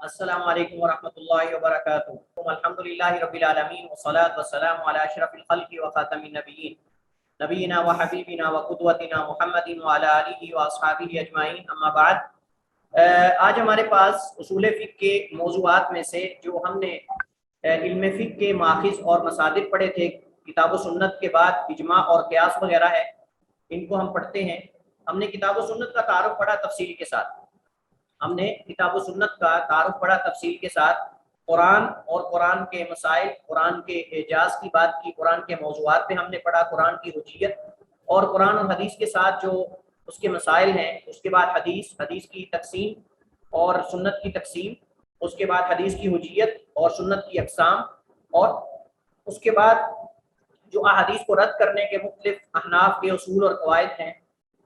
السلام علیکم ورحمۃ اللہ وبرکاتہ۔ الحمدللہ رب العالمین والصلاة والسلام علی اشرف الخلق وخاتم النبیین نبینا وحبیبنا وقدوتنا محمد وعلی آلہ واصحابہ اجمعین، اما بعد۔ آج ہمارے پاس اصول فقہ کے موضوعات میں سے جو ہم نے علم فقہ کے ماخذ اور مصادر پڑھے تھے، کتاب و سنت کے بعد اجماع اور قیاس وغیرہ ہے، ان کو ہم پڑھتے ہیں۔ ہم نے کتاب و سنت کا تعارف پڑھا تفصیل کے ساتھ، تفصیل کے ساتھ قرآن اور قرآن کے مسائل، قرآن کے اعجاز کی بات کی، قرآن کے موضوعات پہ ہم نے پڑھا، قرآن کی حجیت اور قرآن اور حدیث کے ساتھ جو اس کے مسائل ہیں۔ اس کے بعد حدیث کی تقسیم اور سنت کی تقسیم، اس کے بعد حدیث کی حجیت اور سنت کی اقسام، اور اس کے بعد جو احادیث کو رد کرنے کے مختلف احناف کے اصول اور قواعد ہیں،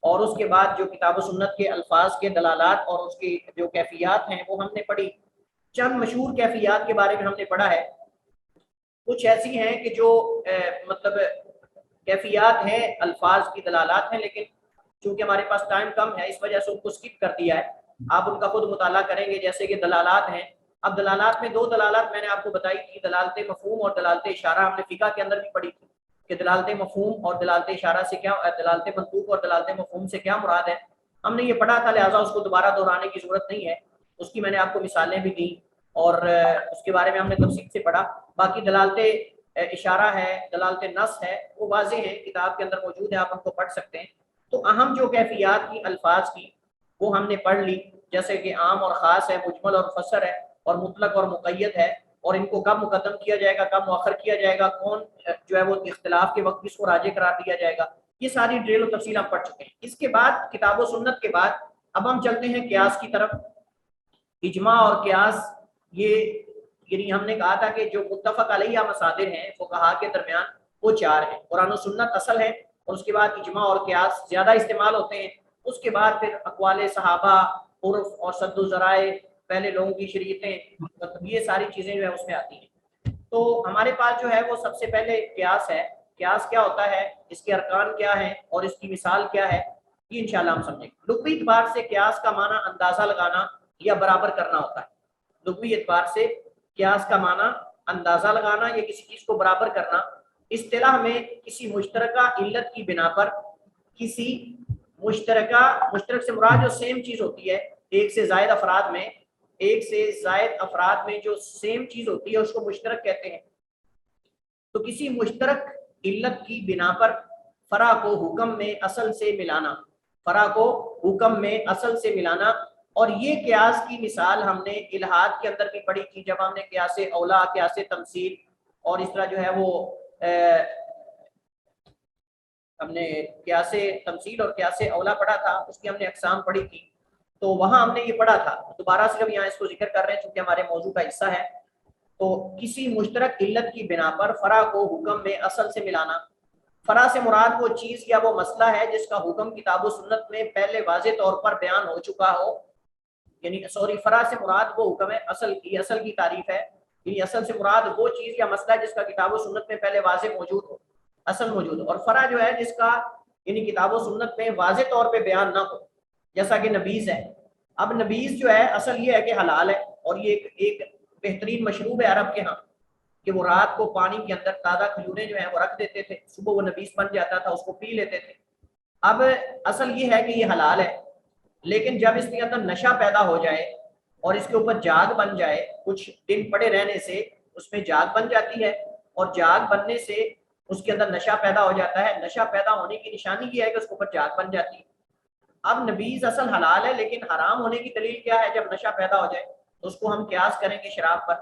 اور اس کے بعد جو کتاب و سنت کے الفاظ کے دلالات اور اس کی جو کیفیات ہیں وہ ہم نے پڑھی۔ چند مشہور کیفیات کے بارے میں ہم نے پڑھا ہے۔ کچھ ایسی ہیں کہ جو مطلب کیفیات ہیں، الفاظ کی دلالات ہیں، لیکن چونکہ ہمارے پاس ٹائم کم ہے اس وجہ سے ان کو سکپ کر دیا ہے۔ آپ ان کا خود مطالعہ کریں گے، جیسے کہ دلالات ہیں۔ اب دلالات میں دو دلالات میں نے آپ کو بتائی تھی، دلالت مفہوم اور دلالت اشارہ۔ ہم نے فقہ کے اندر بھی پڑھی تھی کہ دلالت مفہوم اور دلالت اشارہ سے کیا، دلالت منطوق اور دلالت مفہوم سے کیا مراد ہے۔ ہم نے یہ پڑھا تھا، لہٰذا اس کو دوبارہ دہرانے کی ضرورت نہیں ہے۔ اس کی میں نے آپ کو مثالیں بھی دیں اور اس کے بارے میں ہم نے تفصیل سے پڑھا۔ باقی دلالت اشارہ ہے، دلالت نص ہے، وہ واضح ہے، کتاب کے اندر موجود ہے، آپ ان کو پڑھ سکتے ہیں۔ تو اہم جو کیفیات کی الفاظ کی وہ ہم نے پڑھ لی، جیسے کہ عام اور خاص ہے، مجمل اور مفسر ہے، اور مطلق اور مقید ہے، اور ان کو کب مقدم کیا جائے گا، کب مؤخر کیا جائے گا، کون جو ہے وہ اختلاف کے وقت کس کو راجح قرار دیا جائے گا، یہ ساری ڈیٹیل و تفصیل ہم پڑھ چکے ہیں۔ اس کے بعد کتاب و سنت کے بعد اب ہم چلتے ہیں قیاس کی طرف۔ اجماع اور قیاس، یہ یعنی ہم نے کہا تھا کہ جو متفق علیہ مصادر ہیں فقہا کے درمیان وہ چار ہیں۔ قرآن و سنت اصل ہے، اور اس کے بعد اجماع اور قیاس زیادہ استعمال ہوتے ہیں۔ اس کے بعد پھر اقوال صحابہ، عرف اور سد و ذرائع، پہلے لوگوں کی شریعتیں، مطلب یہ ساری چیزیں جو ہے اس میں آتی ہیں۔ تو ہمارے پاس جو ہے وہ سب سے پہلے قیاس ہے۔ قیاس کیا ہوتا ہے، اس کے ارکان کیا ہیں اور اس کی مثال کیا ہے، یہ انشاءاللہ ہم سمجھیں گے۔ لغوی اعتبار سے قیاس کا معنی اندازہ لگانا یا برابر کرنا ہوتا ہے۔ لغوی اعتبار سے قیاس کا معنی اندازہ لگانا یا کسی چیز کو برابر کرنا۔ اصطلاح میں کسی مشترکہ علت کی بنا پر کسی مشترک سے مراد جو سیم چیز ہوتی ہے، ایک سے زائد افراد میں جو سیم چیز ہوتی ہے اس کو مشترک کہتے ہیں۔ تو کسی مشترک علت کی بنا پر فرع کو حکم میں اصل سے ملانا، اور یہ قیاس کی مثال ہم نے الہاد کے اندر بھی پڑھی تھی، جب ہم نے قیاس اولا، قیاس تمثیل اور اس طرح جو ہے وہ ہم نے قیاس تمثیل اور قیاس اولا پڑھا تھا، اس کی ہم نے اقسام پڑھی تھی۔ تو وہاں ہم نے یہ پڑھا تھا، دوبارہ صرف یہاں اس کو ذکر کر رہے ہیں چونکہ ہمارے موضوع کا حصہ ہے۔ تو کسی مشترک علت کی بنا پر فرع کو حکم میں اصل سے ملانا۔ فرع سے مراد وہ چیز یا وہ مسئلہ ہے جس کا حکم کتاب و سنت میں پہلے واضح طور پر بیان ہو چکا ہو، یعنی فرع سے مراد وہ حکم ہے، اصل کی تعریف ہے، یعنی اصل سے مراد وہ چیز یا مسئلہ ہے جس کا کتاب و سنت میں پہلے واضح موجود ہو، اصل موجود ہو، اور فرع جو ہے جس کا یعنی کتاب و سنت میں واضح طور پہ بیان نہ ہو، جیسا کہ نبیذ ہے۔ اب نبیذ جو ہے اصل یہ ہے کہ حلال ہے، اور یہ ایک بہترین مشروب ہے عرب کے ہاں، کہ وہ رات کو پانی کے اندر تازہ کھجوریں جو ہیں وہ رکھ دیتے تھے، صبح وہ نبیذ بن جاتا تھا، اس کو پی لیتے تھے۔ اب اصل یہ ہے کہ یہ حلال ہے، لیکن جب اس کے اندر نشہ پیدا ہو جائے اور اس کے اوپر جاگ بن جائے، کچھ دن پڑے رہنے سے اس میں جاگ بن جاتی ہے، اور جاگ بننے سے اس کے اندر نشہ پیدا ہو جاتا ہے۔ نشہ پیدا ہونے کی نشانی یہ ہے کہ اس کے اوپر جاگ بن جاتی ہے۔ اب نبیذ اصل حلال ہے، لیکن حرام ہونے کی دلیل کیا ہے؟ جب نشہ پیدا ہو جائے تو اس کو ہم قیاس کریں گے شراب پر۔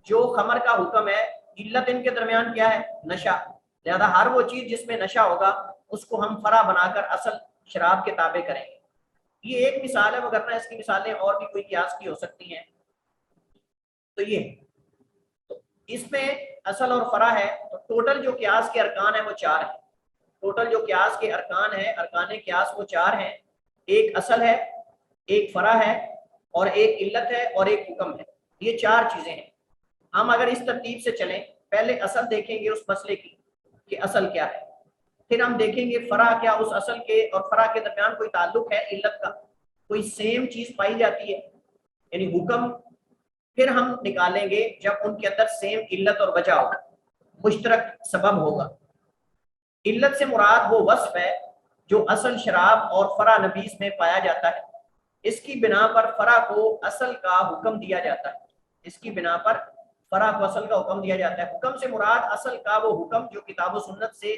جو خمر کا حکم ہے، علت ان کے درمیان کیا ہے؟ نشہ، لہذا ہر وہ چیز جس میں نشہ ہوگا اس کو ہم فرع بنا کر اصل شراب کے تابع کریں گے۔ یہ ایک مثال ہے، مگر اس کی مثالیں اور بھی کوئی قیاس کی ہو سکتی ہیں۔ تو یہ تو اس میں اصل اور فرع ہے، تو ٹوٹل جو قیاس کے ارکان ہیں وہ چار ہیں۔ ٹوٹل جو قیاس کے ارکان ہیں، ارکان قیاس وہ چار ہیں، ایک اصل ہے، ایک فرع ہے، اور ایک علت ہے، اور ایک حکم ہے۔ یہ چار چیزیں ہیں۔ ہم اگر اس ترتیب سے چلیں، پہلے اصل دیکھیں گے اس مسئلے کی کہ اصل کیا ہے، پھر ہم دیکھیں گے فرع کیا اس اصل کے اور فرع کے درمیان کوئی تعلق ہے علت کا، کوئی سیم چیز پائی جاتی ہے، یعنی حکم پھر ہم نکالیں گے جب ان کے اندر سیم علت اور وجہ ہو، مشترک سبب ہوگا۔ علت سے مراد وہ وصف ہے جو اصل شراب اور فرع نبیذ میں پایا جاتا ہے، اس کی بنا پر فرع کو اصل کا حکم دیا جاتا ہے، اس کی بنا پر فرع کو اصل کا حکم دیا جاتا ہے۔ حکم سے مراد اصل کا وہ حکم جو کتاب و سنت سے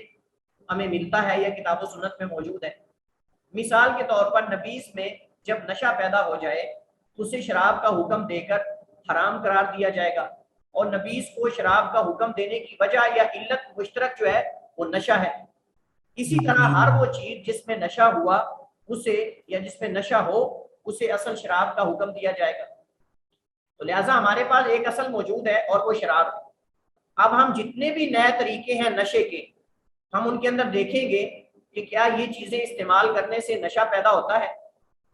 ہمیں ملتا ہے یا کتاب و سنت میں موجود ہے۔ مثال کے طور پر نبیذ میں جب نشہ پیدا ہو جائے تو اسے شراب کا حکم دے کر حرام قرار دیا جائے گا، اور نبیذ کو شراب کا حکم دینے کی وجہ یا علت مشترک جو ہے وہ نشہ ہے۔ اسی طرح ہر وہ چیز جس میں نشہ ہوا اسے، یا جس میں نشہ ہو اسے اصل شراب کا حکم دیا جائے گا۔ تو لہٰذا ہمارے پاس ایک اصل موجود ہے اور وہ شراب ہے۔ اب ہم جتنے بھی نئے طریقے ہیں نشے کے، ہم ان کے اندر دیکھیں گے کہ کیا یہ چیزیں استعمال کرنے سے نشہ پیدا ہوتا ہے۔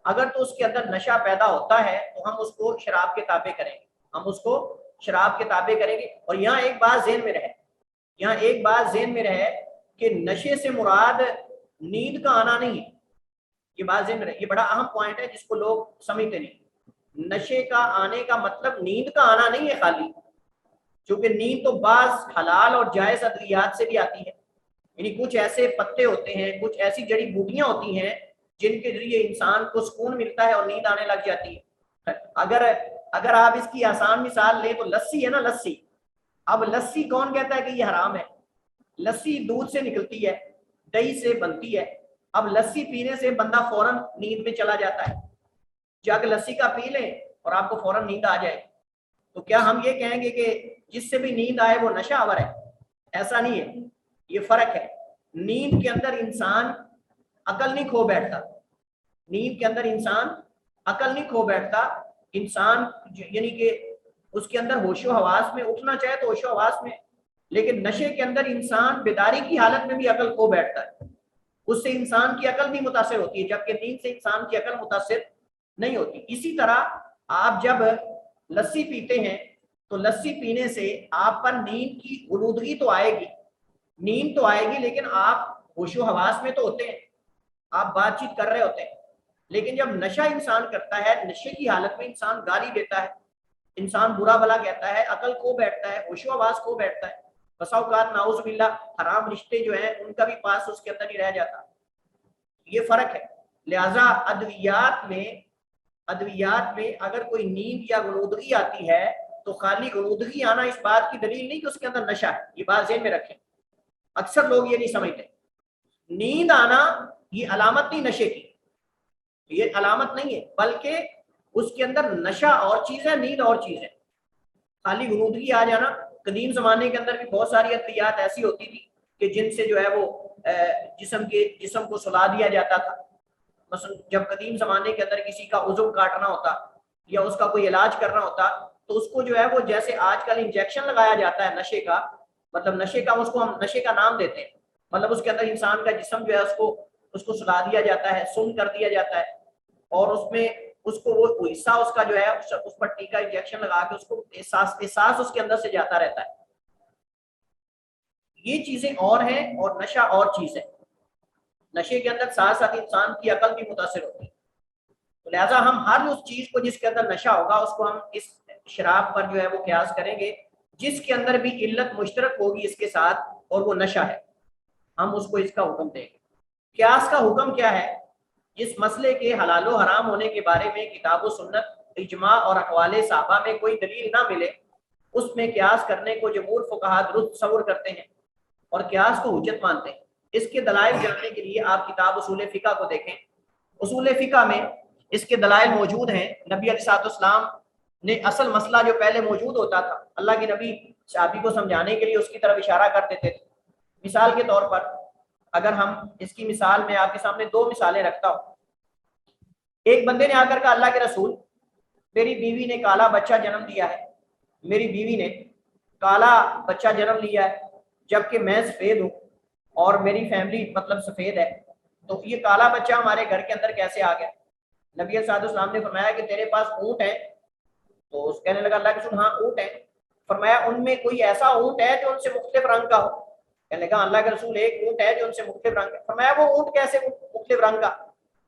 اگر تو اس کے اندر نشہ پیدا ہوتا ہے تو ہم اس کو شراب کے تابع کریں گے، ہم اس کو شراب کے تابع کریں گے۔ اور یہاں ایک بات ذہن میں رہے، یہاں ایک بات ذہن میں رہے کہ نشے سے مراد نیند کا آنا نہیں ہے، یہ بات ذہن میں رہے، یہ بڑا اہم پوائنٹ ہے جس کو لوگ سمجھتے نہیں۔ نشے کا آنے کا مطلب نیند کا آنا نہیں ہے خالی، چونکہ نیند تو بعض حلال اور جائز ادویات سے بھی آتی ہے، یعنی کچھ ایسے پتے ہوتے ہیں، کچھ ایسی جڑی بوٹیاں ہوتی ہیں جن کے ذریعے انسان کو سکون ملتا ہے اور نیند آنے لگ جاتی ہے۔ اگر آپ اس کی آسان مثال لیں تو لسی ہے نا، لسی، اب لسی کون کہتا ہے کہ یہ حرام ہے؟ لسی دودھ سے نکلتی ہے، دہی سے بنتی ہے، اب لسی پینے سے بندہ فوراً نیند میں چلا جاتا ہے۔ جگ لسی کا پی لیں اور آپ کو فوراً نیند آ جائے، تو کیا ہم یہ کہیں گے کہ جس سے بھی نیند آئے وہ نشہ آور ہے؟ ایسا نہیں ہے، یہ فرق ہے۔ نیند کے اندر انسان عقل نہیں کھو بیٹھتا، نیند کے اندر انسان عقل نہیں کھو بیٹھتا، انسان یعنی کہ اس کے اندر ہوش و حواس میں اٹھنا چاہے تو ہوش و حواس میں، لیکن نشے کے اندر انسان بیداری کی حالت میں بھی عقل کھو بیٹھتا ہے، اس سے انسان کی عقل بھی متاثر ہوتی ہے، جبکہ نیند سے انسان کی عقل متاثر نہیں ہوتی۔ اسی طرح آپ جب لسی پیتے ہیں تو لسی پینے سے آپ پر نیند کی غنودگی تو آئے گی، نیند تو آئے گی، لیکن آپ ہوش و حواس میں تو ہوتے ہیں، آپ بات چیت کر رہے ہوتے ہیں۔ لیکن جب نشہ انسان کرتا ہے، نشے کی حالت میں انسان گالی دیتا ہے، انسان برا بھلا کہتا ہے، عقل کھو بیٹھتا ہے، ہوش و حواس کھو بیٹھتا ہے، بسا اوقات نعوذ باللہ حرام رشتے جو ہیں ان کا بھی پاس اس کے اندر ہی رہ جاتا، یہ فرق ہے۔ لہذا ادویات میں اگر کوئی نیند یا غنودگی آتی ہے تو خالی غنودگی آنا اس بات کی دلیل نہیں کہ اس کے اندر نشہ ہے، یہ بات ذہن میں رکھیں، اکثر لوگ یہ نہیں سمجھتے۔ نیند آنا یہ علامت نہیں نشے کی، یہ علامت نہیں ہے، بلکہ اس کے اندر نشہ اور چیز ہے، نیند اور چیز ہے۔ خالی غنودگی آ جانا، قدیم زمانے کے اندر بھی بہت ساری ادویات ایسی ہوتی تھی کہ جن سے جو ہے وہ جسم کو سلا دیا جاتا تھا۔ مثلا جب قدیم زمانے کے اندر کسی کا عضو کاٹنا ہوتا یا اس کا کوئی علاج کرنا ہوتا تو اس کو جو ہے وہ جیسے آج کل انجیکشن لگایا جاتا ہے نشے کا، مطلب نشے کا، اس کو ہم نشے کا نام دیتے ہیں، مطلب اس کے اندر انسان کا جسم جو ہے اس کو سلا دیا جاتا ہے، سن کر دیا جاتا ہے، اور اس میں اس کو وہ حصہ اس کا جو ہے اس پر ٹیکا انجیکشن لگا کے اس کو احساس اس کے اندر سے جاتا رہتا ہے۔ یہ چیزیں اور ہیں اور نشہ اور چیز ہے۔ نشے کے اندر ساتھ ساتھ انسان کی عقل بھی متاثر ہوتی ہے، تو لہٰذا ہم ہر اس چیز کو جس کے اندر نشہ ہوگا اس کو ہم اس شراب پر جو ہے وہ قیاس کریں گے جس کے اندر بھی علت مشترک ہوگی اس کے ساتھ اور وہ نشہ ہے، ہم اس کو اس کا حکم دیں گے۔ قیاس کا حکم کیا ہے؟ جس مسئلے کے حلال و حرام ہونے کے بارے میں کتاب و سنت، اجماع اور اقوال صحابہ میں کوئی دلیل نہ ملے، اس میں قیاس کرنے کو جمہور فقہا درست تصور کرتے ہیں اور قیاس کو حجت مانتے ہیں۔ اس کے دلائل جاننے کے لیے آپ کتاب اصول فقہ کو دیکھیں، اصول فقہ میں اس کے دلائل موجود ہیں۔ نبی علیہ الصلوۃ والسلام نے اصل مسئلہ جو پہلے موجود ہوتا تھا، اللہ کے نبی صحابی کو سمجھانے کے لیے اس کی طرف اشارہ کر دیتے تھے۔ مثال کے طور پر اگر ہم اس کی مثال میں آپ کے سامنے دو مثالیں رکھتا ہوں۔ ایک بندے نے آ کر کہا اللہ کے رسول میری بیوی نے کالا بچہ جنم دیا ہے، میری بیوی نے کالا بچہ جنم لیا ہے جبکہ میں سفید ہوں اور میری فیملی مطلب سفید ہے، تو یہ کالا بچہ ہمارے گھر کے اندر کیسے آ گیا؟ نبی صلی اللہ علیہ وسلم نے فرمایا کہ تیرے پاس اونٹ ہے، تو اس کہنے لگا اللہ کے رسول ہاں اونٹ ہے۔ فرمایا ان میں کوئی ایسا اونٹ ہے جو ان سے مختلف رنگ کا ہو؟ کہنے لگا اللہ کے رسول ایک اونٹ ہے جو ان سے مختلف رنگ کا۔ فرمایا وہ اونٹ کیسے مختلف رنگ کا؟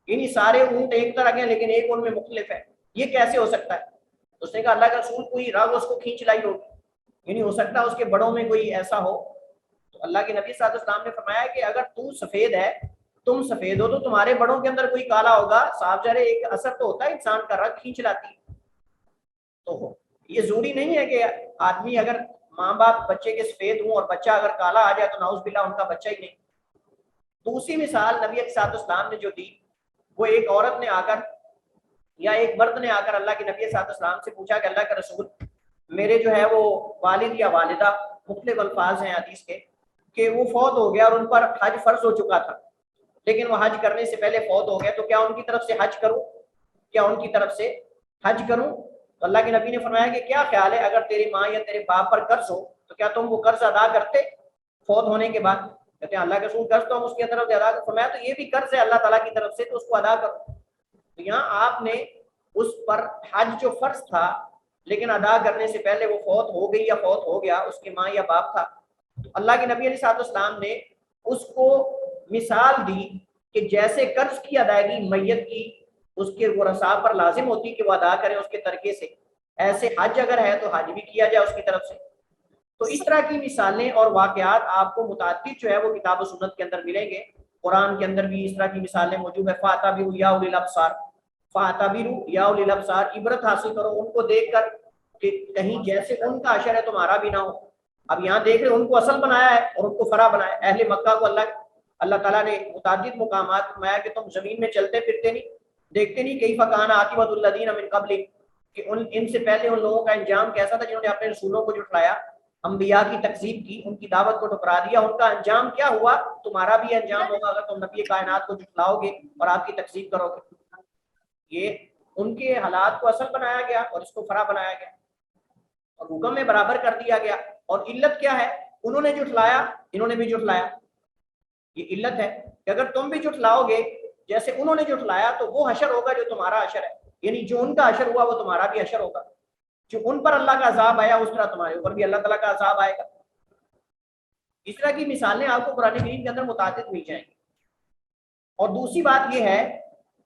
یعنی سارے اونٹ ایک طرح کے ہیں لیکن ایک ان میں مختلف ہے، یہ کیسے ہو سکتا ہے؟ اس نے کہا اللہ کا رسول کوئی رگ اس کو کھینچ لائی ہوگی، یعنی ہو سکتا ہے اس کے بڑوں میں کوئی ایسا ہو۔ تو اللہ کے نبی صلی اللہ علیہ وسلم نے فرمایا کہ اگر تو سفید ہے، تم سفید ہو، تو تمہارے بڑوں کے اندر کوئی کالا ہوگا، صاحب ذرا ایک اثر تو ہوتا ہے انسان کا، رگ کھینچ لاتی ہے۔ تو یہ ضروری نہیں ہے کہ آدمی اگر ماں باپ بچے کے سفید ہوں اور بچہ اگر کالا آ جائے تو نعوذ باللہ ان کا بچہ ہی نہیں۔ دوسری مثال نبی علیہ الصلوۃ والسلام نے جو دی، وہ ایک عورت نے آ کر یا ایک مرد نے آ کر اللہ کے نبی صلی اللہ علیہ وسلم سے پوچھا کہ اللہ کا رسول، میرے جو ہے وہ والد یا والدہ، مختلف الفاظ ہیں حدیث کے، کہ وہ فوت ہو گیا اور ان پر حج فرض ہو چکا تھا، لیکن وہ حج کرنے سے پہلے فوت ہو گیا، تو کیا ان کی طرف سے حج کروں؟ کیا ان کی طرف سے حج کروں؟ تو اللہ کے نبی نے فرمایا کہ کیا خیال ہے اگر تیری ماں یا تیرے باپ پر قرض ہو تو کیا تم وہ قرض ادا کرتے فوت ہونے کے بعد؟ کہتے ہیں اللہ کے رسول قرض تو ہم اس کی طرف سے ادا کر، فرمایا تو یہ بھی قرض ہے اللہ تعالیٰ کی طرف سے، تو اس کو ادا کرو۔ تو یہاں آپ نے اس پر حج جو فرض تھا لیکن ادا کرنے سے پہلے وہ فوت ہو گئی یا فوت ہو گیا، اس کے ماں یا باپ تھا، تو اللہ کے نبی علیہ الصلوۃ والسلام نے اس کو مثال دی کہ جیسے قرض کی ادائیگی میت کی اس کے ورثاء پر لازم ہوتی کہ وہ ادا کریں اس کے ترکے سے، ایسے حج اگر ہے تو حج بھی کیا جائے اس کی طرف سے۔ تو اس طرح کی مثالیں اور واقعات آپ کو متعدد جو ہے وہ کتاب و سنت کے اندر ملیں گے، قرآن کے اندر بھی اس طرح کی مثالیں موجود ہیں۔ فَاعْتَبِرُوا يَا أُولِي الْأَبْصَارِ، فَاعْتَبِرُوا يَا أُولِي الْأَبْصَارِ، عبرت حاصل کرو ان کو دیکھ کر کہ کہیں جیسے ان کا اشر ہے تمہارا بھی نہ ہو۔ اب یہاں دیکھ رہے ان کو اصل بنایا ہے اور ان کو فرع بنایا ہے۔ اہل مکہ کو اللہ تعالیٰ نے متعدد مقامات فرمایا کہ تم زمین میں چلتے پھرتے نہیں، دیکھتے نہیں کیف کان عاقبۃ الذین من قبل، کہ ان سے پہلے ان لوگوں کا انجام کیسا تھا جنہوں نے اپنے رسولوں کو جھٹلایا، انبیاء کی تکذیب کی، ان کی دعوت کو ٹھکرا دیا، ان کا انجام کیا ہوا؟ تمہارا بھی انجام ہوگا اگر تم نبی کائنات کو جھٹلاؤ گے اور آپ کی تکذیب کرو گے۔ یہ ان کے حالات کو اصل بنایا گیا اور اس کو فرع بنایا گیا اور حکم میں برابر کر دیا گیا۔ اور علت کیا ہے؟ انہوں نے جھٹلایا، انہوں نے بھی جھٹلایا، یہ علت ہے کہ اگر تم بھی جھٹلاؤ گے جیسے انہوں نے جھٹلایا تو وہ حشر ہوگا جو تمہارا حشر ہے، یعنی جو ان کا حشر ہوا وہ تمہارا بھی حشر ہوگا، جو ان پر اللہ کا عذاب آیا اس طرح تمہارے اوپر بھی اللہ تعالیٰ کا عذاب آئے گا۔ اس طرح کی مثالیں آپ کو قرآن کریم کے اندر متعدد مل جائیں گی۔ اور دوسری بات یہ ہے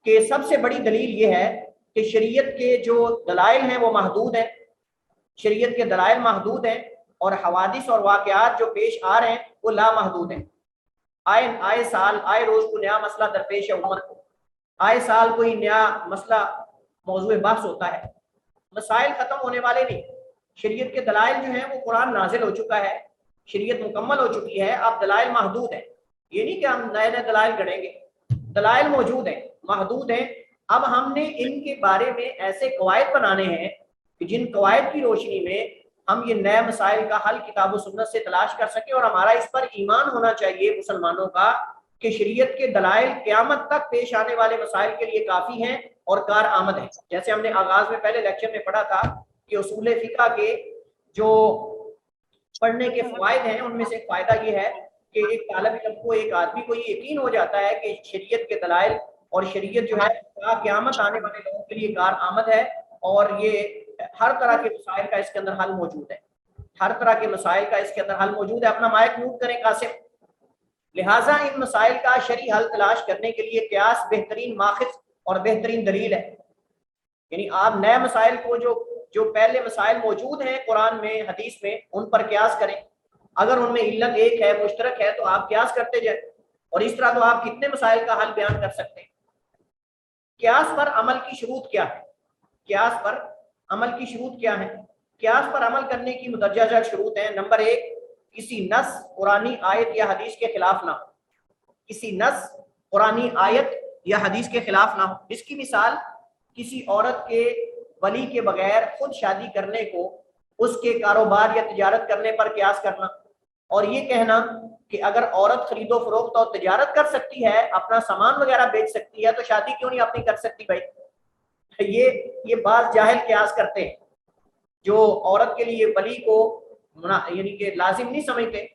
کہ سب سے بڑی دلیل یہ ہے کہ شریعت کے جو دلائل ہیں وہ محدود ہیں، شریعت کے دلائل محدود ہیں، اور حوادث اور واقعات جو پیش آ رہے ہیں وہ لامحدود ہیں۔ آئے سال آئے روز کو نیا مسئلہ درپیش ہے امت کو، آئے سال کوئی نیا مسئلہ موضوع بحث ہوتا ہے، مسائل ختم ہونے والے نہیں۔ شریعت کے دلائل جو ہیں وہ قرآن نازل ہو چکا ہے، شریعت مکمل ہو چکی ہے، اب دلائل محدود ہیں، یہ نہیں کہ ہم نئے نئے دلائل گڑھیں گے، دلائل موجود ہیں، محدود ہیں۔ اب ہم نے ان کے بارے میں ایسے قواعد بنانے ہیں کہ جن قواعد کی روشنی میں ہم یہ نئے مسائل کا حل کتاب و سنت سے تلاش کر سکیں، اور ہمارا اس پر ایمان ہونا چاہیے مسلمانوں کا کہ شریعت کے دلائل قیامت تک پیش آنے والے مسائل کے لیے کافی ہیں اور کار آمد ہیں۔ جیسے ہم نے آغاز میں پہلے لیکچر میں پڑھا تھا کہ اصول فقہ کے جو پڑھنے کے فوائد ہیں ان میں سے ایک فائدہ یہ ہے کہ ایک طالب علم کو، ایک آدمی کو یہ یقین ہو جاتا ہے کہ شریعت کے دلائل اور شریعت جو ہے قیامت آنے والے لوگوں کے لیے کار آمد ہے، اور یہ ہر طرح کے مسائل کا اس کے اندر حل موجود ہے، ہر طرح کے مسائل کا اس کے اندر حل موجود ہے۔ اپنا مائک میوٹ کریں قاسم۔ لہٰذا ان مسائل کا شرعی حل تلاش کرنے کے لیے قیاس بہترین ماخذ اور بہترین دلیل ہے۔ یعنی آپ نئے مسائل کو جو پہلے مسائل موجود ہیں قرآن میں حدیث میں ان پر قیاس کریں، اگر ان میں علت ایک ہے، مشترک ہے، تو آپ قیاس کرتے جائیں، اور اس طرح تو آپ کتنے مسائل کا حل بیان کر سکتے ہیں۔ قیاس پر عمل کی شروط کیا ہے؟ قیاس پر عمل کی شروط کیا ہے؟ قیاس پر عمل کرنے کی مدرجہ شروط ہیں۔ نمبر 1، کسی نص قرآنی آیت یا حدیث کے خلاف نہ ہو، کسی نص قرآنی آیت یا حدیث کے خلاف نہ ہو۔ اس کی مثال کسی عورت کے ولی کے بغیر خود شادی کرنے کو اس کے کاروبار یا تجارت کرنے پر قیاس کرنا، اور یہ کہنا کہ اگر عورت خرید و فروخت اور تجارت کر سکتی ہے، اپنا سامان وغیرہ بیچ سکتی ہے، تو شادی کیوں نہیں اپنی کر سکتی بھائی؟ یہ بعض جاہل قیاس کرتے ہیں جو عورت کے لیے ولی کو یعنی کہ لازم نہیں سمجھتے،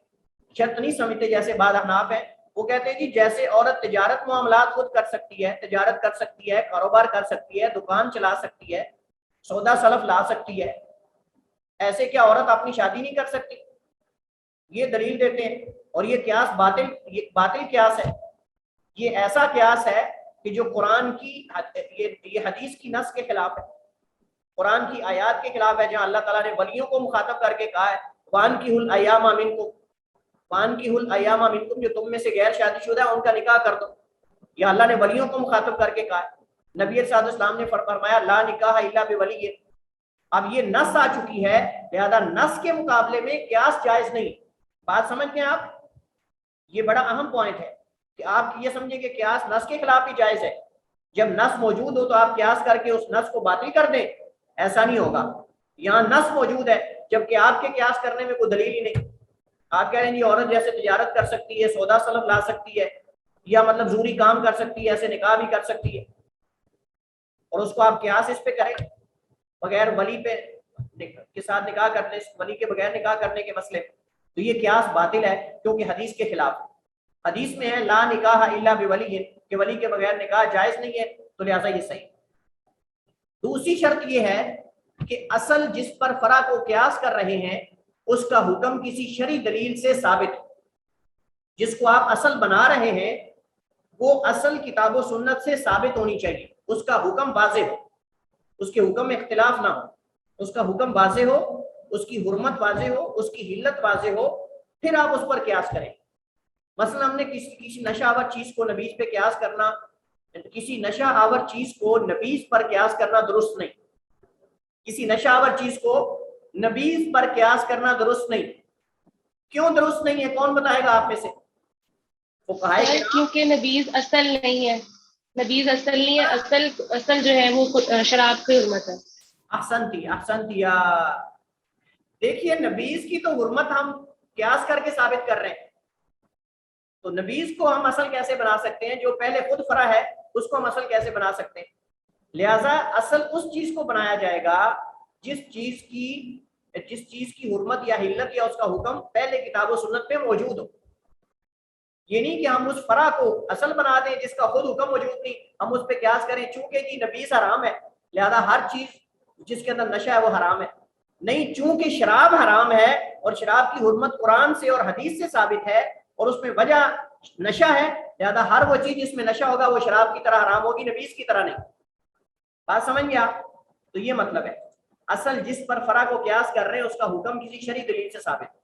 شرط نہیں سمجھتے، جیسے بعض احناف ہیں وہ کہتے ہیں کہ جیسے عورت تجارت معاملات خود کر سکتی ہے، تجارت کر سکتی ہے، کاروبار کر سکتی ہے، دکان چلا سکتی ہے، سودا سلف لا سکتی ہے، ایسے کیا عورت اپنی شادی نہیں کر سکتی؟ یہ دلیل دیتے ہیں، اور یہ قیاس باطل قیاس ہے۔ یہ ایسا قیاس ہے کہ جو قرآن کی یہ حدیث کی نص کے خلاف ہے۔ قرآن کی آیات کے خلاف ہے جہاں اللہ تعالیٰ نے ولیوں کو مخاطب کر کے کہا ہے وَأَنكِحُوا الْأَيَامَ مِنكُمْ، جو تم میں سے غیر شادی شدہ ہے ان کا نکاح کر دو. یا اللہ نے ولیوں کو مخاطب کر کے کہا ہے. نبی صلی اللہ علیہ وسلم نے فرمایا لا نکاح الا بولی. اب یہ نص آ چکی ہے لہذا نص کے مقابلے میں قیاس جائز نہیں. بات سمجھ گئے آپ؟ یہ بڑا اہم پوائنٹ ہے کہ آپ یہ سمجھیں کہ قیاس نص کے خلاف بھی جائز ہے. جب نص موجود ہو تو آپ قیاس کر کے اس نص کو باطل کر دیں، ایسا نہیں ہوگا. یہاں نص موجود ہے جبکہ آپ کے قیاس کرنے میں کوئی دلیل ہی نہیں. آپ کہہ رہے ہیں جی عورت جیسے تجارت کر سکتی ہے، سودا سلب لا سکتی ہے، یا مطلب زوری کام کر سکتی ہے، ایسے نکاح بھی کر سکتی ہے، اور اس کو آپ قیاس اس پہ کریں بغیر ولی پہ کے ساتھ نکاح کرنے، ولی کے بغیر نکاح کرنے کے مسئلے، تو یہ قیاس باطل ہے کیونکہ حدیث کے خلاف. حدیث میں ہے لا نکاح الا بولی، کہ ولی کے بغیر نکاح جائز نہیں ہے، تو لہٰذا یہ صحیح. دوسری شرط یہ ہے کہ اصل جس پر فرع کو قیاس کر رہے ہیں اس کا حکم کسی شرعی دلیل سے ثابت ہو. جس کو آپ اصل بنا رہے ہیں وہ اصل کتاب و سنت سے ثابت ہونی چاہیے، اس کا حکم واضح ہو، اس کے حکم میں اختلاف نہ ہو، اس کا حکم واضح ہو، اس کی حرمت واضح ہو، اس کی حلت واضح ہو، پھر آپ اس پر قیاس کریں. مثلا ہم نے کسی نشہ آور چیز کو نبیذ پہ قیاس کرنا، کسی نشہ آور چیز کو نبیذ پر قیاس کرنا درست نہیں. کسی نشہ آور چیز کو نبیذ پر قیاس کرنا درست نہیں. کیوں درست نہیں ہے؟ کون بتائے گا آپ میں سے؟ کیونکہ نبیذ اصل نہیں ہے. نبیذ اصل نہیں ہے، اصل جو ہے وہ شراب کی حرمت ہے. احسنتی. دیکھیے نبیذ کی تو حرمت ہم قیاس کر کے ثابت کر رہے ہیں، تو نبیذ کو ہم اصل کیسے بنا سکتے ہیں؟ جو پہلے خود فرع ہے اس کو ہم اصل کیسے بنا سکتے ہیں؟ لہذا اصل اس چیز کو بنایا جائے گا جس چیز کی حرمت یا حلت یا اس کا حکم پہلے کتاب و سنت میں موجود ہو. یہ نہیں کہ ہم اس فرع کو اصل بنا دیں جس کا خود حکم موجود نہیں، ہم اس پہ قیاس کریں چونکہ جی نبیذ حرام ہے لہذا ہر چیز جس کے اندر نشہ ہے وہ حرام ہے. نہیں، چونکہ شراب حرام ہے اور شراب کی حرمت قرآن سے اور حدیث سے ثابت ہے اور اس میں وجہ نشہ ہے لہذا ہر وہ چیز جس میں نشہ ہوگا وہ شراب کی طرح حرام ہوگی، نبیذ کی طرح نہیں. بات سمجھ گیا؟ تو یہ مطلب ہے اصل جس پر فرع کو قیاس کر رہے ہیں اس کا حکم کسی شرعی دلیل سے ثابت ہے.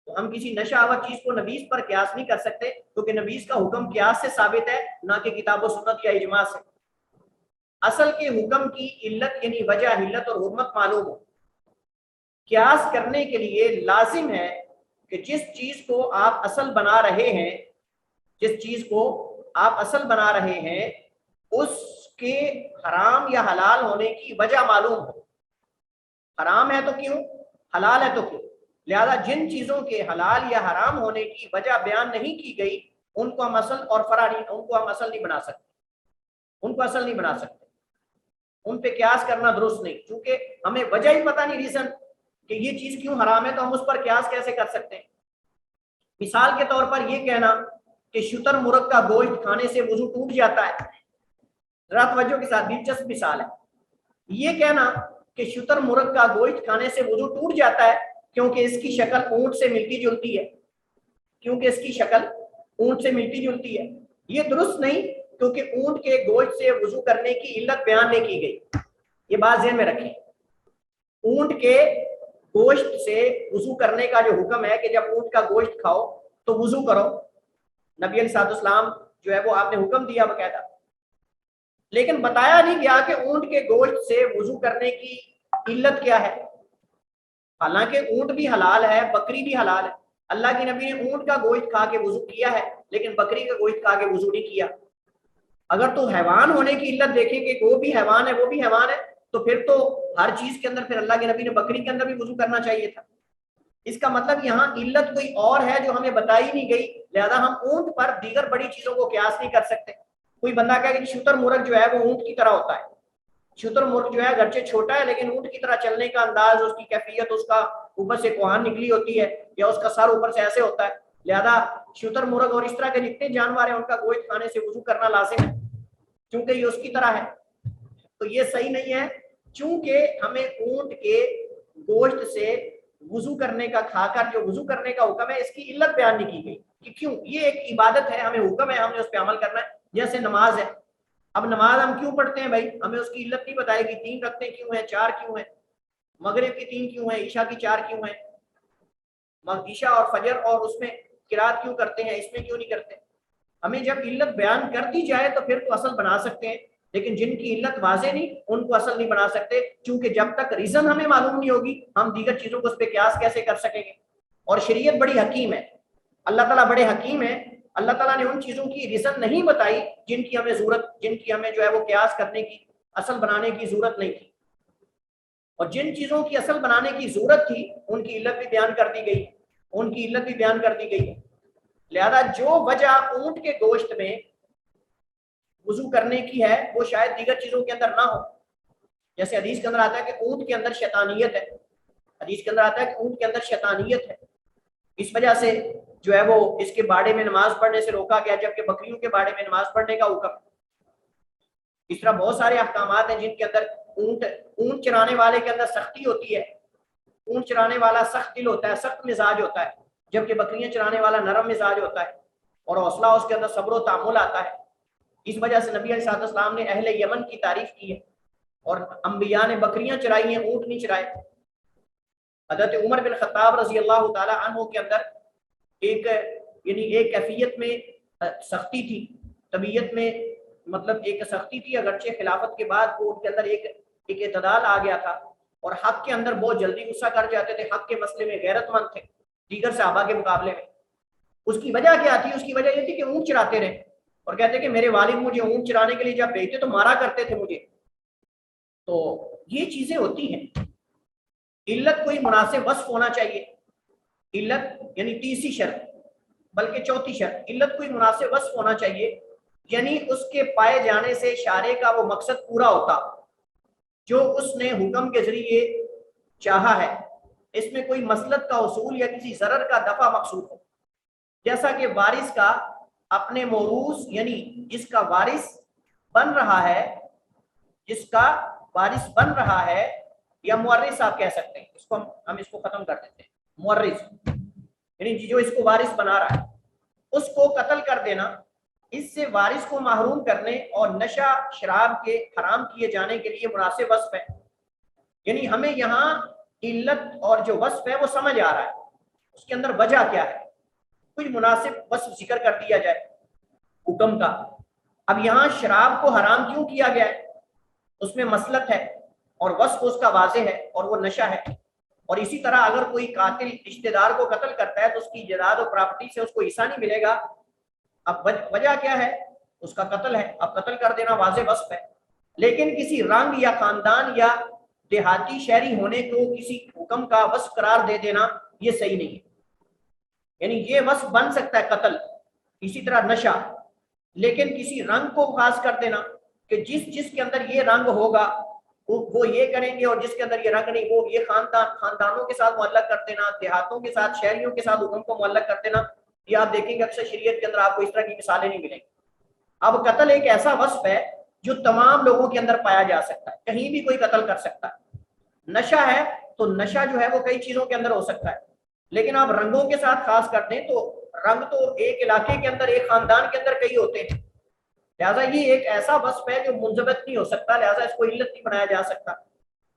تو ہم کسی نشہ آور چیز کو نبیذ پر قیاس نہیں کر سکتے کیونکہ نبیذ کا حکم قیاس سے ثابت ہے نہ کہ کتاب و سنت یا اجماع سے. اصل کے حکم کی علت یعنی وجہ، حلت اور حرمت معلوم ہو. قیاس کرنے کے لیے لازم ہے کہ جس چیز کو آپ اصل بنا رہے ہیں اس کے حرام یا حلال ہونے کی وجہ معلوم ہو. حرام ہے تو کیوں، حلال ہے تو کیوں. لہذا جن چیزوں کے حلال یا حرام ہونے کی وجہ بیان نہیں کی گئی ان کو ہم اصل اور فرع نہیں، ان کو ہم اصل نہیں بنا سکتے، ان پہ قیاس کرنا درست نہیں. چونکہ ہمیں وجہ ہی پتہ نہیں، ریزن کہ یہ چیز کیوں حرام ہے، تو ہم اس پر قیاس کیسے کر سکتے ہیں؟ مثال کے طور پر یہ کہنا کہ شتر مرغ کا گوشت کھانے سے وضو ٹوٹ جاتا ہے، ذرا توجہ کے ساتھ، دلچسپ مثال ہے. یہ کہنا کہ شتر مرغ کا گوشت کھانے سے وضو ٹوٹ جاتا ہے کیونکہ اس کی شکل اونٹ سے ملتی جلتی ہے، یہ درست نہیں کیونکہ اونٹ کے گوشت سے وضو کرنے کی علت بیان نہیں کی گئی. یہ بات ذہن میں رکھیں. اونٹ کے گوشت سے وضو کرنے کا جو حکم ہے کہ جب اونٹ کا گوشت کھاؤ تو وضو کرو، نبی علیہ السلام جو ہے وہ آپ نے حکم دیا باقاعدہ، لیکن بتایا نہیں گیا کہ اونٹ کے گوشت سے وضو کرنے کی علت کیا ہے. حالانکہ اونٹ بھی حلال ہے، بکری بھی حلال ہے. اللہ کے نبی نے اونٹ کا گوشت کھا کے وضو کیا ہے لیکن بکری کا گوشت کھا کے وضو نہیں کیا. اگر تو حیوان ہونے کی علت دیکھیں کہ وہ بھی حیوان ہے تو پھر تو ہر چیز کے اندر پھر اللہ کے نبی نے بکری کے اندر بھی وضو کرنا چاہیے تھا. اس کا مطلب یہاں علت کوئی اور ہے جو ہمیں بتائی نہیں گئی، لہذا ہم اونٹ پر دیگر بڑی چیزوں کو قیاس نہیں کر سکتے. کوئی بندہ کہے کہ شتر مرغ جو ہے وہ اونٹ کی طرح ہوتا ہے. شتر مرغ جو ہے گرچہ چھوٹا ہے لیکن اونٹ کی طرح چلنے کا انداز، اس کی کیفیت، اس کا اوپر سے کوہان نکلی ہوتی ہے یا اس کا سر اوپر سے ایسے ہوتا ہے، لہذا شتر مرغ اور اس طرح کے جتنے جانور ہیں ان کا گوشت کھانے سے وضو کرنا لازم ہے چونکہ یہ اس کی طرح ہے. تو یہ صحیح نہیں ہے، چونکہ ہمیں اونٹ کے گوشت سے وضو کرنے کا کھا کر جو وضو کرنے کا حکم ہے اس کی علت بیان نہیں کی گئی کہ کیوں. یہ ایک عبادت ہے، ہمیں حکم ہے، ہم نے اس پہ عمل کرنا ہے. جیسے نماز ہے، اب نماز ہم کیوں پڑھتے ہیں بھائی؟ ہمیں اس کی علت نہیں بتائے گی، 3 رکعتیں کیوں ہیں، 4 کیوں ہیں، مغرب کی 3 کیوں ہیں، عشاء کی 4 کیوں ہیں، عشاء اور فجر اور اس میں قرات کیوں کرتے ہیں، اس میں کیوں نہیں کرتے؟ ہمیں جب علت بیان کر دی جائے تو پھر تو اصل بنا سکتے ہیں، لیکن جن کی علت واضح نہیں ان کو اصل نہیں بنا سکتے، چونکہ جب تک ریزن ہمیں معلوم نہیں ہوگی ہم دیگر چیزوں کو اس پہ قیاس کیسے کر سکیں گے۔ اور شریعت بڑی حکیم ہے، اللہ تعالیٰ بڑے حکیم ہے، اللہ تعالیٰ نے ان چیزوں کی ریزن نہیں بتائی جن کی ہمیں ضرورت، جن کی ہمیں جو ہے وہ قیاس کرنے کی، اصل بنانے کی ضرورت نہیں تھی، اور جن چیزوں کی اصل بنانے کی ضرورت تھی ان کی علت بھی بیان کر دی گئی، ان کی علت بھی بیان کر دی گئی ہے۔ لہذا جو وجہ اونٹ کے گوشت میں وضو کرنے کی ہے وہ شاید دیگر چیزوں کے اندر نہ ہو، جیسے حدیث کے اندر آتا ہے کہ اونٹ کے اندر شیطانیت ہے، حدیث کے اندر آتا ہے کہ اونٹ کے اندر شیطانیت ہے، اس وجہ سے جو ہے وہ اس کے باڑے میں نماز پڑھنے سے روکا گیا، جبکہ بکریوں کے باڑے میں نماز پڑھنے کا حکم۔ اس طرح بہت سارے احکامات ہیں جن کے اندر اونٹ چرانے والے کے اندر سختی ہوتی ہے، اونٹ چرانے والا سخت دل ہوتا ہے، سخت مزاج ہوتا ہے، جبکہ بکریاں چرانے والا نرم مزاج ہوتا ہے، اور حوصلہ اس کے اندر صبر و تحمل آتا ہے۔ اس وجہ سے نبی علیہ السلام نے اہل یمن کی تعریف کی ہے، اور انبیاء نے بکریاں چرائی ہیں، اونٹ نہیں چرائے۔ حضرت عمر بن خطاب رضی اللہ تعالی عنہ کے اندر ایک کیفیت میں سختی تھی، طبیعت میں مطلب ایک سختی تھی، اگرچہ خلافت کے بعد وہ ان کے اندر ایک اعتدال آ گیا تھا، اور حق کے اندر بہت جلدی غصہ کر جاتے تھے، حق کے مسئلے میں غیرت مند تھے دیگر صحابہ کے مقابلے میں۔ اس کی وجہ کیا تھی؟ اس کی وجہ یہ تھی کہ اونٹ چراتے رہے، اور کہتے کہ میرے والد مجھے اونٹ چرانے کے لیے جب بھیجتے تو مارا کرتے تھے مجھے۔ تو یہ چیزیں ہوتی ہیں، علت کوئی مناسب وصف ہونا چاہیے، علت یعنی تیسری شرط بلکہ چوتھی شرط، علت کوئی مناسب وصف ہونا چاہیے، یعنی اس کے پائے جانے سے شارع کا وہ مقصد پورا ہوتا جو اس نے حکم کے ذریعے چاہا ہے، اس میں کوئی مصلحت کا حصول یا کسی ضرر کا دفع مقصود ہو، جیسا کہ وارث کا اپنے موروث یعنی جس کا وارث بن رہا ہے، جس کا وارث بن رہا ہے، یا مورث آپ کہہ سکتے ہیں، اس کو ہم اس کو ختم کر دیتے ہیں، مورث یعنی جو اس کو وارث بنا رہا ہے، اس کو قتل کر دینا، اس سے وارث کو محروم کرنے اور نشہ شراب کے حرام کیے جانے کے لیے مناسب وصف ہے۔ یعنی ہمیں یہاں علت اور جو وصف ہے وہ سمجھ آ رہا ہے، اس کے اندر وجہ کیا ہے، کچھ مناسب وصف ذکر کر دیا جائے حکم کا۔ اب یہاں شراب کو حرام کیوں کیا گیا ہے؟ اس میں مصلحت ہے اور وصف اس کا واضح ہے، اور وہ نشہ ہے۔ اور اسی طرح اگر کوئی قاتل رشتہ دار کو قتل کرتا ہے تو اس کی جائیداد و پراپرٹی سے اس کو حصہ نہیں ملے گا۔ اب وجہ کیا ہے؟ اس کا قتل ہے، اب قتل کر دینا واضح وصف ہے، لیکن کسی رنگ یا خاندان یا دیہاتی شہری ہونے کو کسی حکم کا وصف قرار دے دینا یہ صحیح نہیں ہے۔ یعنی یہ وصف بن سکتا ہے قتل، اسی طرح نشہ، لیکن کسی رنگ کو خاص کر دینا کہ جس کے اندر یہ رنگ ہوگا وہ یہ کریں گے، اور جس کے اندر یہ رنگ نہیں وہ یہ خاندانوں کے ساتھ معلق کر دینا، دیہاتوں کے ساتھ شہریوں کے ساتھ حکم کو معلق کر دینا، یہ آپ دیکھیں گے اکثر شریعت کے اندر آپ کو اس طرح کی مثالیں نہیں ملیں گی۔ اب قتل ایک ایسا وصف ہے جو تمام لوگوں کے اندر پایا جا سکتا ہے، کہیں بھی کوئی قتل کر سکتا ہے۔ نشہ ہے تو نشہ جو ہے وہ کئی چیزوں کے اندر ہو سکتا ہے، لیکن آپ رنگوں کے ساتھ خاص کر دیں تو رنگ تو ایک علاقے کے اندر ایک خاندان کے اندر کئی ہوتے ہیں، لہٰذا یہ ایک ایسا وصف ہے جو منضبط نہیں ہو سکتا، لہٰذا اس کو علت نہیں بنایا جا سکتا،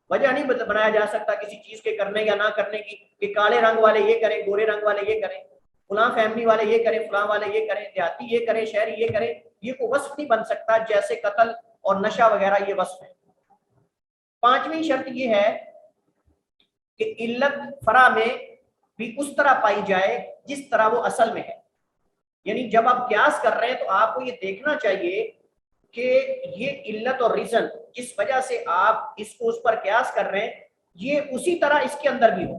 وجہ نہیں بنایا جا سکتا کسی چیز کے کرنے یا نہ کرنے کی، کہ کالے رنگ والے یہ کریں، گورے رنگ والے یہ کریں، فلاں فیملی والے یہ کریں، فلاں والے یہ کریں، دیہاتی یہ کریں، شہری یہ کریں، یہ کوئی وصف نہیں بن سکتا جیسے قتل اور نشہ وغیرہ یہ وصف ہے۔ پانچویں شرط یہ ہے کہ علت فرع میں بھی اس طرح پائی جائے جس طرح وہ اصل میں ہے، یعنی جب آپ قیاس کر رہے ہیں تو آپ کو یہ دیکھنا چاہیے کہ یہ علت اور ریزن جس وجہ سے آپ اس کو اس پر قیاس کر رہے ہیں یہ اسی طرح اس کے اندر بھی ہو،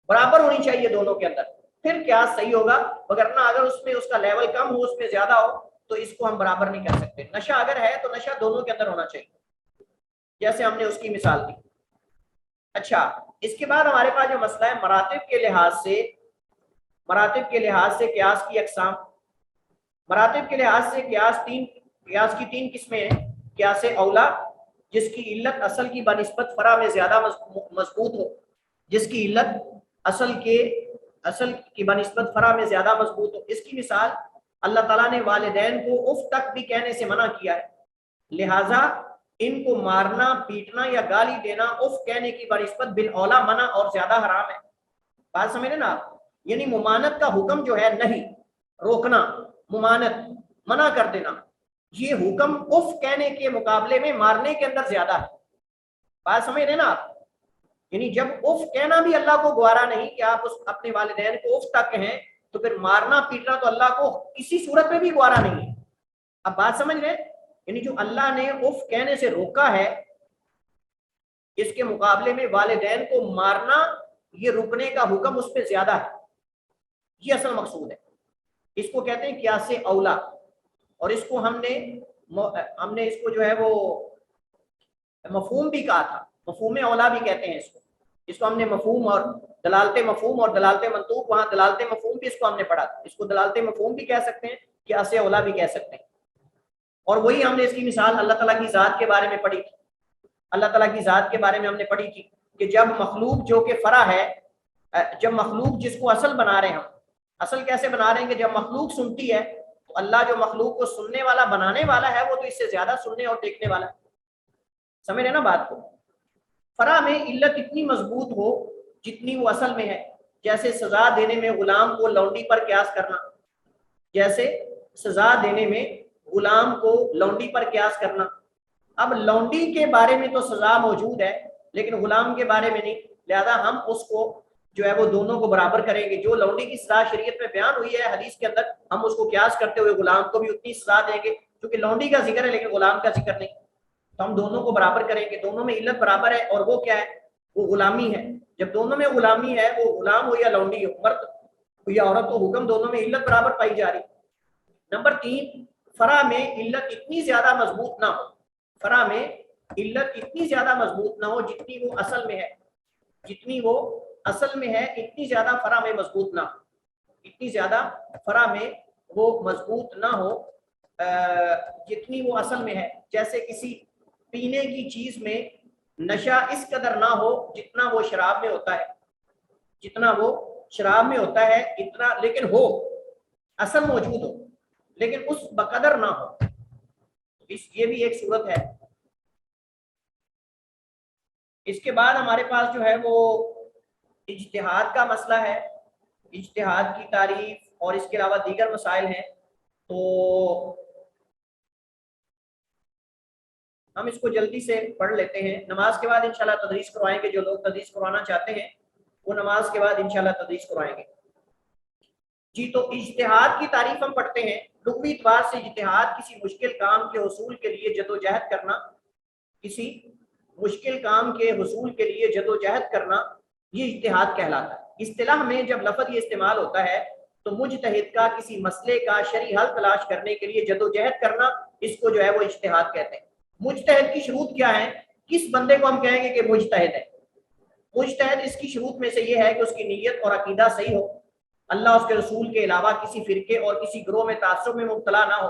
برابر ہونی چاہیے دونوں کے اندر، پھر قیاس صحیح ہوگا، وگرنہ اگر اس میں اس کا لیول کم ہو اس میں زیادہ ہو تو اس کو ہم برابر نہیں کر سکتے۔ نشہ اگر ہے تو نشہ دونوں کے اندر ہونا چاہیے، جیسے ہم نے اس کی مثال دی۔ اچھا، اس کے بعد ہمارے پاس جو مسئلہ ہے مراتب کے لحاظ سے قیاس کی اقسام۔ مراتب کے لحاظ سے قیاس کی 3 قسمیں ہیں۔ قیاس اولا، جس کی علت اصل کی بنسبت فرع میں زیادہ مضبوط ہو، جس کی علت اصل کی بنسبت فرع میں زیادہ مضبوط ہو۔ اس کی مثال اللہ تعالیٰ نے والدین کو اف تک بھی کہنے سے منع کیا ہے، لہٰذا ان کو مارنا پیٹنا یا گالی دینا اف کہنے کی بنسبت بالاولیٰ منع اور زیادہ حرام ہے. بات سمجھ رہے نا آپ؟ یعنی ممانت کا حکم جو ہے نہیں روکنا، ممانت منع کر دینا، یہ حکم اف کہنے کے مقابلے میں مارنے کے اندر زیادہ ہے. بات سمجھ رہے نا آپ؟ یعنی جب اف کہنا بھی اللہ کو گوارا نہیں کہ آپ اپنے والدین کو اف تک کہیں، تو پھر مارنا پیٹنا تو اللہ کو کسی صورت میں بھی گوارا نہیں ہے. اب بات سمجھ رہے؟ یعنی جو اللہ نے اف کہنے سے روکا ہے، اس کے مقابلے میں والدین کو مارنا، یہ رکنے کا حکم اس پہ زیادہ ہے. یہ اصل مقصود ہے. اس کو کہتے ہیں قیاس اولا، اور اس کو ہم نے اس کو جو ہے وہ مفہوم بھی کہا تھا، مفہوم اولا بھی کہتے ہیں اس کو ہم نے مفہوم اور دلالت مفہوم اور دلالت منطوق، وہاں دلالت مفہوم بھی اس کو ہم نے پڑھا تھا. اس کو دلالت مفہوم بھی کہہ سکتے ہیں، قیاس اولا بھی کہہ سکتے ہیں. اور وہی ہم نے اس کی مثال اللہ تعالیٰ کی ذات کے بارے میں پڑھی تھی. اللہ تعالیٰ کی ذات کے بارے میں ہم نے پڑھی تھی کہ جب مخلوق جو کہ فرع ہے، جب مخلوق جس کو اصل بنا رہے ہیں، ہم اصل کیسے بنا رہے ہیں کہ جب مخلوق سنتی ہے تو اللہ جو مخلوق کو سننے والا بنانے والا ہے وہ تو اس سے زیادہ سننے اور دیکھنے والا ہے. سمجھ رہے نا بات کو؟ فرع میں علت اتنی مضبوط ہو جتنی وہ اصل میں ہے. جیسے سزا دینے میں غلام کو لونڈی پر قیاس کرنا، جیسے سزا دینے میں غلام کو لونڈی پر قیاس کرنا. اب لونڈی کے بارے میں تو سزا موجود ہے لیکن غلام کے بارے میں نہیں، لہذا ہم اس کو جو ہے وہ دونوں کو برابر کریں گے. جو لونڈی کی سزا شریعت میں بیان ہوئی ہے حدیث کے اندر، ہم اس کو قیاس کرتے ہوئے غلام کو بھی اتنی سزا دیں گے، کیونکہ لونڈی کا ذکر ہے لیکن غلام کا ذکر نہیں. تو ہم دونوں کو برابر کریں گے. دونوں میں علت برابر ہے، اور وہ کیا ہے؟ وہ غلامی ہے. جب دونوں میں غلامی ہے، وہ غلام ہو یا لونڈی ہو، مرد ہو یا عورت ہو، حکم دونوں میں علت برابر پائی جا رہی. نمبر 3، فرع میں علت اتنی زیادہ مضبوط نہ ہو. فرع میں علت اتنی زیادہ مضبوط نہ ہو جتنی وہ اصل میں ہے، جتنی وہ اصل میں ہے اتنی زیادہ فرع میں مضبوط نہ ہو، اتنی زیادہ فرع میں وہ مضبوط نہ ہو جتنی وہ اصل میں ہے. جیسے کسی پینے کی چیز میں نشہ اس قدر نہ ہو جتنا وہ شراب میں ہوتا ہے، جتنا وہ شراب میں ہوتا ہے اتنا، لیکن ہو اصل موجود ہو لیکن اس بقدر نہ ہو. یہ بھی ایک صورت ہے. اس کے بعد ہمارے پاس جو ہے وہ اجتہاد کا مسئلہ ہے، اجتہاد کی تعریف اور اس کے علاوہ دیگر مسائل ہیں. تو ہم اس کو جلدی سے پڑھ لیتے ہیں. نماز کے بعد انشاءاللہ تدریس کروائیں گے. جو لوگ تدریس کروانا چاہتے ہیں وہ نماز کے بعد انشاءاللہ تدریس کروائیں گے. جی، تو اجتہاد کی تعریف ہم پڑھتے ہیں. لغوی اعتبار سے اجتہاد کسی مشکل کام کے حصول کے لیے جدوجہد کرنا، کسی مشکل کام کے حصول کے لیے جدوجہد کرنا، یہ اجتہاد کہلاتا ہے. اصطلاح میں جب لفظ یہ استعمال ہوتا ہے تو مجتہد کا کسی مسئلے کا شرعی حل تلاش کرنے کے لیے جدوجہد کرنا، اس کو جو ہے وہ اجتہاد کہتے ہیں. مجتہد کی شروط کیا ہے؟ کس بندے کو ہم کہیں گے کہ مجتہد ہے؟ مجتہد اس کی شروط میں سے یہ ہے کہ اس کی نیت اور عقیدہ صحیح ہو، اللہ اس کے رسول کے علاوہ کسی فرقے اور کسی گروہ میں تعصب میں مبتلا نہ ہو.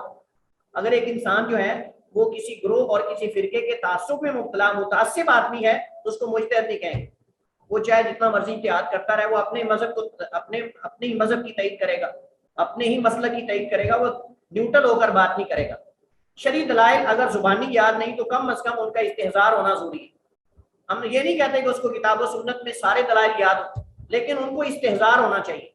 اگر ایک انسان جو ہے وہ کسی گروہ اور کسی فرقے کے تعصب میں مبتلا متعصب آدمی ہے تو اس کو مجتہد نہیں کہیں گے. وہ چاہے جتنا مرضی اجتہاد کرتا رہے، وہ اپنے مذہب کو اپنے ہی مذہب کی تائید کرے گا، اپنے ہی مسلک کی تائید کرے گا، وہ نیوٹرل ہو کر بات نہیں کرے گا. شرعی دلائل اگر زبانی یاد نہیں تو کم از کم ان کا استحضار ہونا ضروری ہے. ہم یہ نہیں کہتے کہ اس کو کتاب و سنت میں سارے دلائل یاد ہو، لیکن ان کو استحضار ہونا چاہیے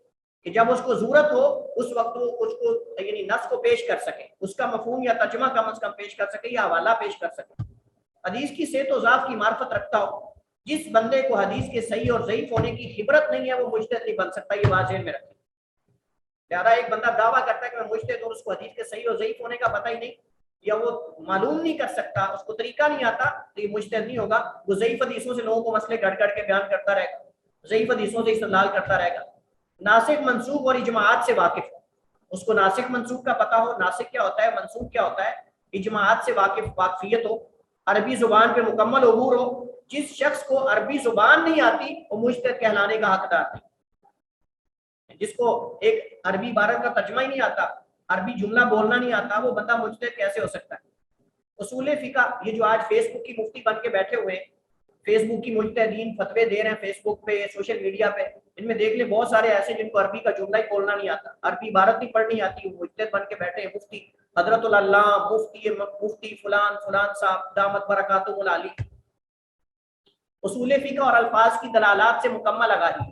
کہ جب اس کو ضرورت ہو اس وقت وہ اس کو یعنی نص کو پیش کر سکے، اس کا مفہوم یا ترجمہ کم از کم پیش کر سکے یا حوالہ پیش کر سکے. حدیث کی صحت و ضعف کی معرفت رکھتا ہو. جس بندے کو حدیث کے صحیح اور ضعیف ہونے کی خبرت نہیں ہے وہ مجتہد نہیں بن سکتا. یہ بات ذہن میں رکھیں. لہٰذا ایک بندہ دعویٰ کرتا ہے کہ میں مجتہد ہوں، اس کو حدیث کے صحیح اور ضعیف ہونے کا پتہ ہی نہیں یا وہ معلوم نہیں کر سکتا، اس کو طریقہ نہیں آتا، تو یہ مجتہد نہیں ہوگا. وہ ضعیف حدیثوں سے لوگوں کو مسئلے گڑ کے بیان کرتا رہے گا، ضعیف حدیثوں سے استدلال کرتا رہے گا. ناسخ منسوخ اور اجماعات سے واقف ہو، اس کو ناسخ منسوخ کا پتہ ہو، ناسخ کیا ہوتا ہے منسوخ کیا ہوتا ہے، اجماعات سے واقفیت ہو، عربی زبان پہ مکمل عبور ہو. جس شخص کو عربی زبان نہیں آتی وہ مجتہد کہلانے کا حقدار نہیں. جس کو ایک عربی عبارت کا ترجمہ ہی نہیں آتا، عربی جملہ بولنا نہیں آتا، وہ بندہ مجتہد کیسے ہو سکتا ہے؟ اصول فقہ، یہ جو آج فیس بک کی مفتی بن کے بیٹھے ہوئے ہیں، فیس بک کی مجتہدین فتوے دے رہے ہیں فیس بک پہ، سوشل میڈیا پہ، ان میں دیکھ لیں بہت سارے ایسے جن کو عربی کا جملہ ہی بولنا نہیں آتا، عربی عبارت نہیں پڑھنی آتی، وہ مجتہد بن کے بیٹھے ہیں، مفتی حضرت اللہ مفتی فلان فلان صاحب دامت برکاتہم العالی، اصول فقہ اور الفاظ کی دلالات سے مکمل آگاہی۔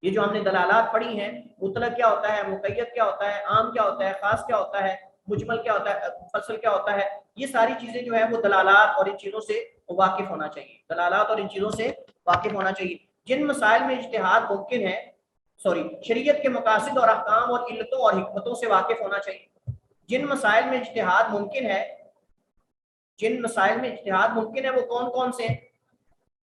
یہ جو ہم نے دلالات پڑھی ہیں، مطلق کیا ہوتا ہے، مقید کیا ہوتا ہے، عام کیا ہوتا ہے، خاص کیا ہوتا ہے، مجمل کیا ہوتا ہے، فصل کیا ہوتا ہے، یہ ساری چیزیں جو ہے وہ دلالات اور ان چیزوں سے واقف ہونا چاہیے، دلالات اور ان چیزوں سے واقف ہونا چاہیے۔ جن مسائل میں اجتہاد ممکن ہے، شریعت کے مقاصد اور احکام اور علتوں اور حکمتوں سے واقف ہونا چاہیے۔ جن مسائل میں اجتہاد ممکن ہے، جن مسائل میں اجتہاد ممکن ہے وہ کون کون سے ہیں؟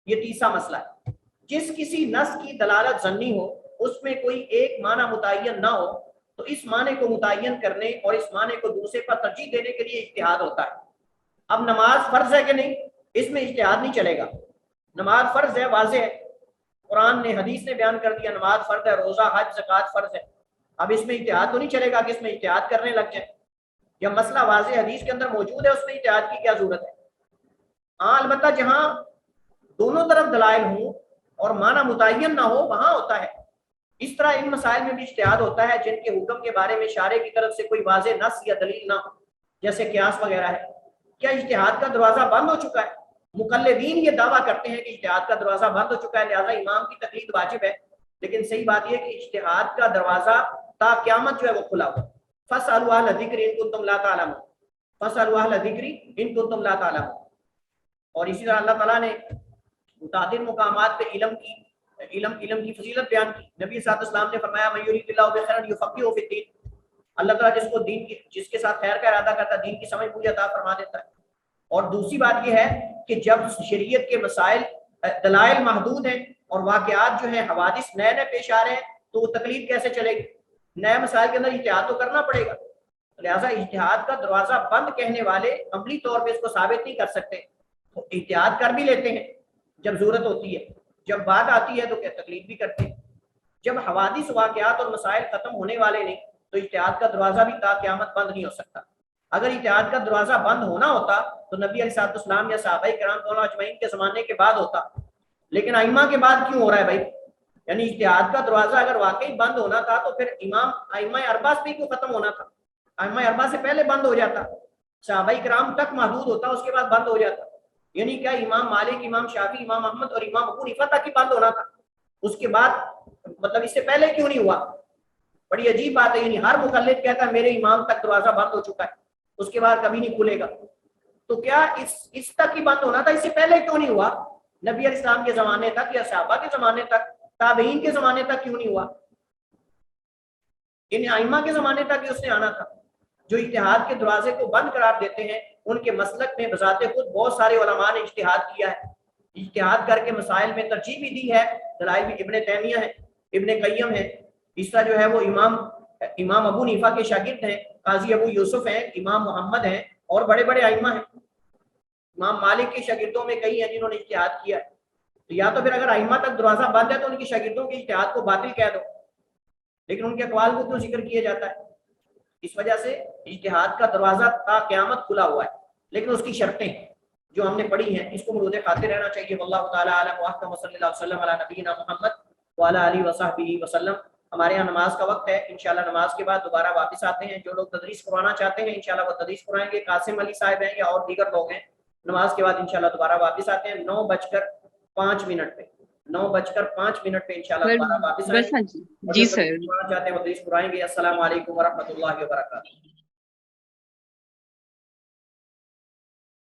یہ تیسرا مسئلہ ہے۔ جس کسی نص کی دلالت ظنی ہو، اس میں کوئی ایک معنی متعین نہ ہو، تو اس معنی کو متعین کرنے اور اس معنی کو دوسرے پر ترجیح دینے کے لیے اجتہاد ہوتا ہے۔ اب نماز فرض ہے کہ نہیں، اس میں اجتہاد نہیں چلے گا۔ نماز فرض ہے، واضح ہے، قرآن نے حدیث نے بیان کر دیا نماز فرض ہے، روزہ حج زکوٰۃ فرض ہے۔ اب اس میں اجتہاد تو نہیں چلے گا کہ اس میں اجتہاد کرنے لگ جائیں، یا مسئلہ واضح حدیث کے اندر موجود ہے، اس میں اجتہاد کی کیا ضرورت ہے؟ ہاں البتہ جہاں دونوں طرف دلائل ہوں اور معنی متعین نہ ہو وہاں ہوتا ہے۔ اس طرح ان مسائل میں بھی اجتہاد ہوتا ہے جن کے حکم کے بارے میں شارع کی طرف سے کوئی واضح نص یا دلیل نہ ہو، جیسے قیاس وغیرہ ہے۔ کیا اجتہاد کا دروازہ بند ہو چکا ہے؟ مقلدین یہ دعویٰ کرتے ہیں کہ اجتہاد کا دروازہ بند ہو چکا ہے، لہذا امام کی تقلید واجب ہے، لیکن صحیح بات یہ ہے کہ اجتہاد کا دروازہ تا قیامت جو ہے وہ کھلا ہوا۔ فاسألوا اہل الذکر ان کنتم لا تعلمون، فاسألوا اہل الذکر ان کنتم لا تعلمون۔ اور اسی طرح اللہ تعالیٰ نے متعدد مقامات پہ علم کی فضیلت بیان کی۔ نبی صلی اللہ علیہ وسلم نے فرمایا من یرید اللہ بہ خیرا یفقہہ فی الدین، اللہ تعالیٰ جس کو دین کی، جس کے ساتھ خیر کا ارادہ کرتا ہے، دین کی سمجھ بوجھ عطا فرما دیتا ہے۔ اور دوسری بات یہ ہے کہ جب شریعت کے مسائل دلائل محدود ہیں اور واقعات جو ہیں حوادث نئے نئے پیش آ رہے ہیں، تو وہ تقلید کیسے چلے گی؟ نئے مسائل کے اندر اجتہاد تو کرنا پڑے گا، لہٰذا اجتہاد کا دروازہ بند کہنے والے عملی طور پہ اس کو ثابت نہیں کر سکتے، تو اجتہاد کر بھی لیتے ہیں جب ضرورت ہوتی ہے، جب بات آتی ہے تو کیا تقلید بھی کرتے ہیں۔ جب حوادث واقعات اور مسائل ختم ہونے والے نہیں تو اجتہاد کا دروازہ بھی تا قیامت بند نہیں ہو سکتا۔ اگر اجتہاد کا دروازہ بند ہونا ہوتا تو نبی علیہ السلام یا صحابہ کرام دونوں اجمعین کے زمانے کے بعد ہوتا، لیکن ائمہ کے بعد کیوں ہو رہا ہے بھائی؟ یعنی اجتہاد کا دروازہ اگر واقعی بند ہونا تھا تو پھر ائمہ اربعہ سے کیوں ختم ہونا تھا؟ ائمہ اربعہ سے پہلے بند ہو جاتا، صحابہ کرام تک محدود ہوتا، اس کے بعد بند ہو جاتا۔ یعنی کیا امام مالک، امام شافعی، امام احمد اور امام ابو حنیفہ تک ہی بند ہونا تھا؟ اس کے بعد مطلب اس سے پہلے کیوں نہیں ہوا؟ بڑی عجیب بات ہے۔ یعنی ہر مقلد کہتا ہے میرے امام تک دروازہ بند ہو چکا ہے، اس کے بعد کبھی نہیں کھلے گا، تو کیا اس تک ہی بند ہونا تھا؟ اس سے پہلے کیوں نہیں ہوا؟ نبی علیہ السلام کے زمانے تک یا صحابہ کے زمانے تک، تابعین کے زمانے تک کیوں نہیں ہوا؟ ان ائمہ کے زمانے تک اس نے آنا تھا۔ جو اجتہاد کے دروازے کو بند قرار دیتے ہیں ان کے مسلک میں بذات خود بہت سارے علماء نے اجتہاد کیا ہے، اجتہاد کر کے مسائل میں ترجیح بھی دی ہے، دلائل بھی ابن تیمیہ ہے، ابن قیم ہے، اس طرح جو ہے وہ امام ابو حنیفہ کے شاگرد ہیں، قاضی ابو یوسف ہیں، امام محمد ہیں، اور بڑے بڑے ائمہ ہیں۔ امام مالک کے شاگردوں میں کئی ہیں جنہوں نے اجتہاد کیا ہے۔ تو یا تو پھر اگر ائمہ تک دروازہ بند ہے تو ان کے شاگردوں کے اجتہاد کو باطل کہہ دو، لیکن ان کے اقوال کو کیوں ذکر کیا جاتا ہے؟ اس وجہ سے اجتہاد کا دروازہ تا قیامت کھلا ہوا ہے، لیکن اس کی شرطیں جو ہم نے پڑھی ہیں اس کو مروج خاطر رہنا چاہیے۔ واللہ تعالی اعلم واحکم، صلی اللہ علیہ وسلم علی نبینا محمد وعلی آلہ وصحبہ وسلم۔ ہمارے یہاں نماز کا وقت ہے، انشاءاللہ نماز کے بعد دوبارہ واپس آتے ہیں۔ جو لوگ تدریس کروانا چاہتے ہیں انشاءاللہ وہ تدریس کروائیں گے، قاسم علی صاحب ہیں یا اور دیگر لوگ ہیں۔ نماز کے بعد انشاءاللہ دوبارہ واپس آتے ہیں 9:05 پہ، 9:05 پہ انشاءاللہ دوبارہ واپس آئیں گے۔ جی سر، چاہتے ہیں وہ تدریس کرائیں گے۔ السلام علیکم ورحمۃ اللہ وبرکاتہ۔